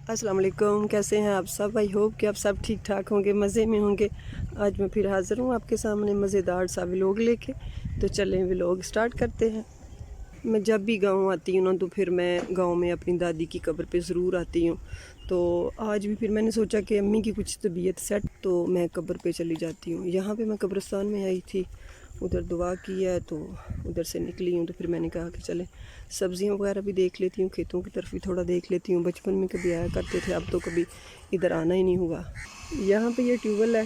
अस्सलाम वालेकुम, कैसे हैं आप सब। आई होप कि आप सब ठीक ठाक होंगे, मज़े में होंगे। आज मैं फिर हाज़िर हूँ आपके सामने मज़ेदार सा व्लॉग लेके। तो चलें व्लॉग स्टार्ट करते हैं। मैं जब भी गांव आती हूँ ना तो फिर मैं गांव में अपनी दादी की कब्र पे ज़रूर आती हूँ। तो आज भी फिर मैंने सोचा कि अम्मी की कुछ तबीयत सेट, तो मैं कब्र पे चली जाती हूँ। यहाँ पे मैं कब्रिस्तान में आई थी, उधर दुआ की है तो उधर से निकली हूँ। तो फिर मैंने कहा कि चले सब्ज़ियाँ वगैरह भी देख लेती हूँ, खेतों की तरफ भी थोड़ा देख लेती हूँ। बचपन में कभी आया करते थे, अब तो कभी इधर आना ही नहीं हुआ। यहाँ पे ये ट्यूबवेल है,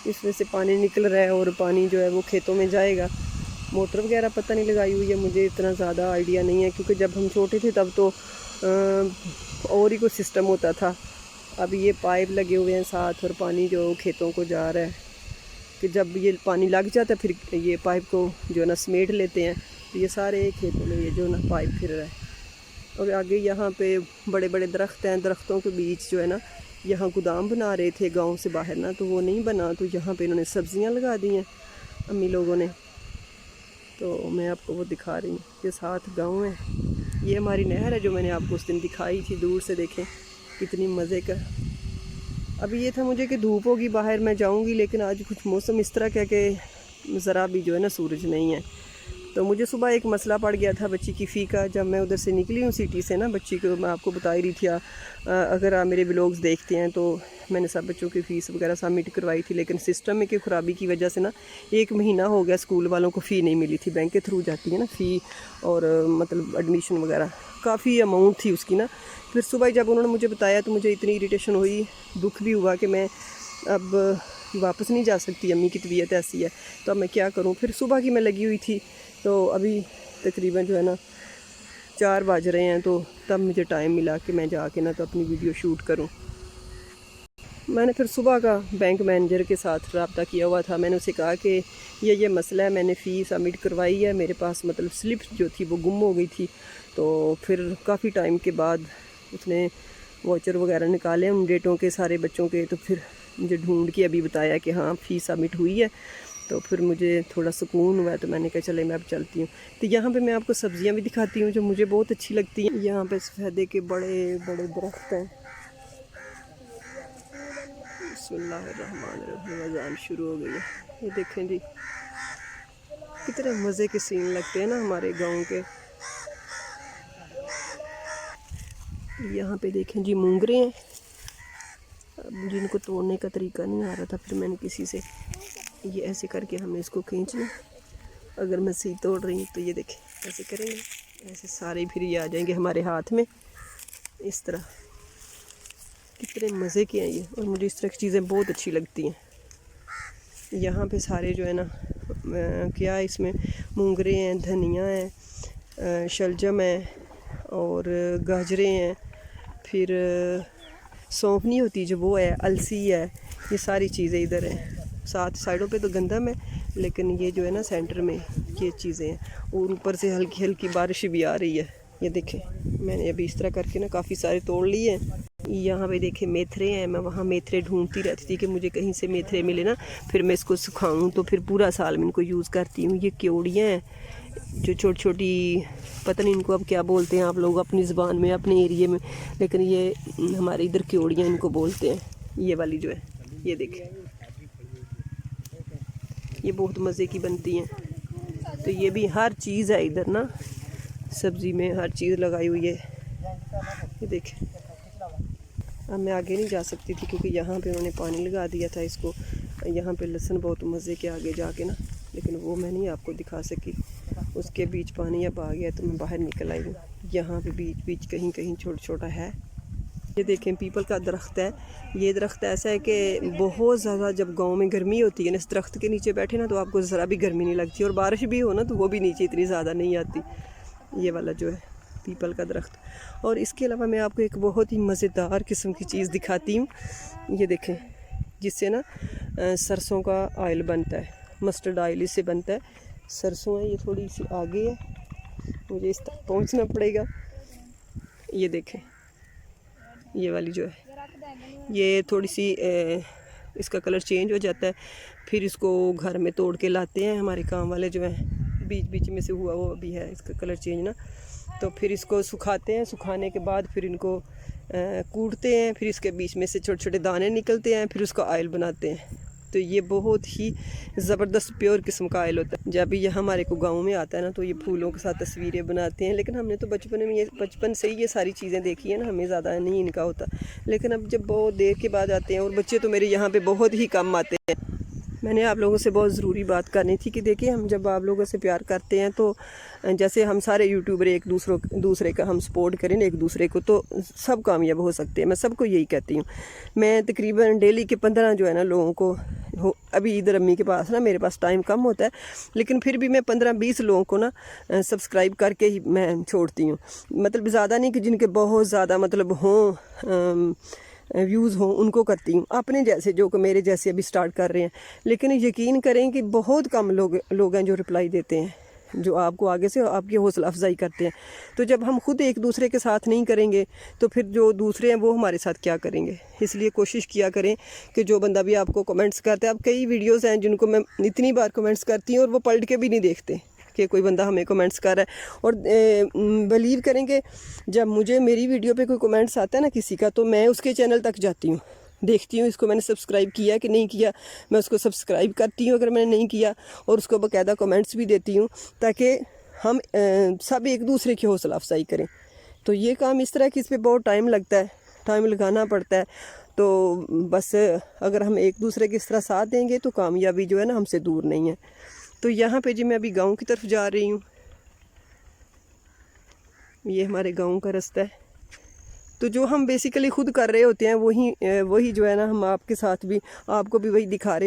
इसमें से पानी निकल रहा है और पानी जो है वो खेतों में जाएगा। मोटर वगैरह पता नहीं लगाई हुई है, मुझे इतना ज़्यादा आइडिया नहीं है, क्योंकि जब हम छोटे थे तब तो और ही कुछ सिस्टम होता था। अब ये पाइप लगे हुए हैं साथ और पानी जो खेतों को जा रहा है कि जब ये पानी लग जाता है फिर ये पाइप को जो है ना समेट लेते हैं। तो ये सारे खेतों में ये जो ना पाइप फिर रहा है। और आगे यहाँ पे बड़े बड़े दरख्त हैं, दरख्तों के बीच जो है ना यहाँ गोदाम बना रहे थे गांव से बाहर ना, तो वो नहीं बना, तो यहाँ पे इन्होंने सब्ज़ियाँ लगा दी हैं अम्मी लोगों ने। तो मैं आपको वो दिखा रही हूँ, ये साथ गांव है। ये हमारी नहर है जो मैंने आपको उस दिन दिखाई थी, दूर से देखें कितनी मज़े का। अभी ये था मुझे कि धूप होगी बाहर मैं जाऊंगी, लेकिन आज कुछ मौसम इस तरह का कि ज़रा भी जो है ना सूरज नहीं है। तो मुझे सुबह एक मसला पड़ गया था बच्ची की फ़ी का। जब मैं उधर से निकली हूँ सिटी से ना, बच्ची को मैं आपको बता ही रही थी, अगर आप मेरे व्लॉग्स देखते हैं तो मैंने सब बच्चों की फ़ीस वगैरह सबमिट करवाई थी, लेकिन सिस्टम में की ख़राबी की वजह से ना 1 महीना हो गया स्कूल वालों को फ़ी नहीं मिली थी। बैंक के थ्रू जाती है ना फ़ी, और मतलब एडमिशन वगैरह काफ़ी अमाउंट थी उसकी ना। फिर सुबह जब उन्होंने मुझे बताया तो मुझे इतनी इरिटेशन हुई, दुख भी हुआ कि मैं अब वापस नहीं जा सकती, अम्मी की तबीयत ऐसी है तो अब मैं क्या करूं। फिर सुबह की मैं लगी हुई थी, तो अभी तकरीबन जो है ना 4 बज रहे हैं, तो तब मुझे टाइम मिला कि मैं जाके ना तो अपनी वीडियो शूट करूं। मैंने फिर सुबह का बैंक मैनेजर के साथ रब्ता किया हुआ था। मैंने उसे कहा कि ये मसला है, मैंने फ़ी सबमिट करवाई है, मेरे पास मतलब स्लिप जो थी वो गुम हो गई थी। तो फिर काफ़ी टाइम के बाद उसने वाचर वगैरह निकाले उन डेटों के, सारे बच्चों के। तो फिर मुझे ढूंढ के अभी बताया कि हाँ फ़ी सबमिट हुई है। तो फिर मुझे थोड़ा सुकून हुआ, तो मैंने कहा चले मैं अब चलती हूँ। तो यहाँ पे मैं आपको सब्ज़ियाँ भी दिखाती हूँ जो मुझे बहुत अच्छी लगती हैं। यहाँ पे सफ़ेदे के बड़े बड़े दरख्त हैं। बिस्मिल्लाहिर्रहमानिर्रहीम, अज़ान शुरू हो गई है। ये देखें जी कितने मज़े के सीन लगते हैं ना हमारे गांव के। यहाँ पे देखें जी मूंगरे हैं, अब जिनको तोड़ने का तरीका नहीं आ रहा था, फिर मैंने किसी से ये ऐसे करके हमने इसको खींचना। अगर मैं सही तोड़ रही हूँ तो ये देखें ऐसे करेंगे, ऐसे सारे फिर ये आ जाएंगे हमारे हाथ में इस तरह। कितने मज़े के हैं ये, और मुझे इस तरह की चीज़ें बहुत अच्छी लगती हैं। यहाँ पे सारे जो है ना क्या इसमें मूंगरे हैं, धनिया है, शलजम है और गाजरें हैं, फिर सौंफ नहीं होती जो वो है, अलसी है, ये सारी चीज़ें इधर हैं। साथ साइडों पे तो गंदम है, लेकिन ये जो है ना सेंटर में ये चीज़ें हैं। और ऊपर से हल्की हल्की बारिश भी आ रही है। ये देखें मैंने अभी इस तरह करके ना काफ़ी सारे तोड़ लिए हैं। यहाँ पे देखें मेथरे हैं, मैं वहाँ मेथरे ढूंढती रहती थी कि मुझे कहीं से मेथरे मिले ना, फिर मैं इसको सुखाऊँ तो फिर पूरा साल मैं इनको यूज़ करती हूँ। ये क्योड़ियाँ हैं जो छोटी छोटी, पता नहीं इनको अब क्या बोलते हैं आप लोग अपनी ज़बान में अपने एरिए में, लेकिन ये हमारे इधर क्योड़ियाँ इनको बोलते हैं। ये वाली जो है ये देखें, ये बहुत मज़े की बनती हैं। तो ये भी हर चीज़ है इधर ना, सब्ज़ी में हर चीज़ लगाई हुई है। ये देखें अब मैं आगे नहीं जा सकती थी क्योंकि यहाँ पे उन्होंने पानी लगा दिया था इसको। यहाँ पे लहसुन बहुत मज़े के आगे जाके ना, लेकिन वो मैं नहीं आपको दिखा सकी। उसके बीच पानी अब आ गया तो मैं बाहर निकल आई हूँ। यहाँ पे बीच बीच कहीं कहीं छोटा छोटा है। ये देखें पीपल का दरख्त है। ये दरख्त ऐसा है कि बहुत ज़्यादा जब गांव में गर्मी होती है ना, इस दरख्त के नीचे बैठे ना तो आपको ज़रा भी गर्मी नहीं लगती, और बारिश भी हो ना तो वो भी नीचे इतनी ज़्यादा नहीं आती। ये वाला जो है पीपल का दरख्त। और इसके अलावा मैं आपको एक बहुत ही मज़ेदार किस्म की चीज़ दिखाती हूँ। ये देखें जिससे ना सरसों का ऑयल बनता है, मस्टर्ड ऑयल इससे बनता है। सरसों है ये थोड़ी सी आगे है, मुझे इस तक पहुँचना पड़ेगा। ये देखें ये वाली जो है ये थोड़ी सी इसका कलर चेंज हो जाता है, फिर इसको घर में तोड़ के लाते हैं हमारे काम वाले जो हैं। बीच बीच में से हुआ वो अभी है इसका कलर चेंज ना, तो फिर इसको सुखाते हैं, सुखाने के बाद फिर इनको कूटते हैं, फिर इसके बीच में से छोटे छोटे दाने निकलते हैं, फिर उसका ऑयल बनाते हैं। तो ये बहुत ही ज़बरदस्त प्योर किस्म का ऑयल होता है। जब ये हमारे को गांव में आता है ना, तो ये फूलों के साथ तस्वीरें बनाते हैं। लेकिन हमने तो बचपन से ही ये सारी चीज़ें देखी है ना, हमें ज़्यादा नहीं इनका होता। लेकिन अब जब बहुत देर के बाद आते हैं, और बच्चे तो मेरे यहाँ पे बहुत ही कम आते हैं। मैंने आप लोगों से बहुत ज़रूरी बात करनी थी कि देखिए, हम जब आप लोगों से प्यार करते हैं तो जैसे हम सारे यूट्यूबर एक दूसरे का हम सपोर्ट करें एक दूसरे को, तो सब कामयाब हो सकते हैं। मैं सबको यही कहती हूँ। मैं तकरीबन डेली के 15 जो है ना लोगों को अभी इधर अम्मी के पास ना, मेरे पास टाइम कम होता है, लेकिन फिर भी मैं 15-20 लोगों को ना सब्सक्राइब करके ही मैं छोड़ती हूँ। मतलब ज़्यादा नहीं कि जिनके बहुत ज़्यादा मतलब हों व्यूज़ हों उनको करती हूँ, अपने जैसे जो कि मेरे जैसे अभी स्टार्ट कर रहे हैं। लेकिन यकीन करें कि बहुत कम लोग हैं जो रिप्लाई देते हैं, जो आपको आगे से आपकी हौसला अफजाई करते हैं। तो जब हम खुद एक दूसरे के साथ नहीं करेंगे तो फिर जो दूसरे हैं वो हमारे साथ क्या करेंगे। इसलिए कोशिश किया करें कि जो बंदा भी आपको कमेंट्स करता है, अब कई वीडियोज़ हैं जिनको मैं इतनी बार कमेंट्स करती हूँ और वो पलट के भी नहीं देखते कि कोई बंदा हमें कमेंट्स कर रहा है। और बिलीव करेंगे, जब मुझे मेरी वीडियो पे कोई कमेंट्स आता है ना किसी का, तो मैं उसके चैनल तक जाती हूँ, देखती हूँ इसको मैंने सब्सक्राइब किया कि नहीं किया। मैं उसको सब्सक्राइब करती हूँ अगर मैंने नहीं किया, और उसको बाकायदा कमेंट्स भी देती हूँ, ताकि हम सब एक दूसरे की हौसला अफजाई करें। तो ये काम इस तरह कि इस पर बहुत टाइम लगता है, टाइम लगाना पड़ता है। तो बस अगर हम एक दूसरे के इस तरह साथ देंगे तो कामयाबी जो है ना हमसे दूर नहीं है। तो यहाँ पे जी मैं अभी गांव की तरफ जा रही हूँ। ये हमारे गांव का रास्ता है। तो जो हम बेसिकली खुद कर रहे होते हैं वही जो है ना हम आपके साथ भी, आपको भी वही दिखा रहे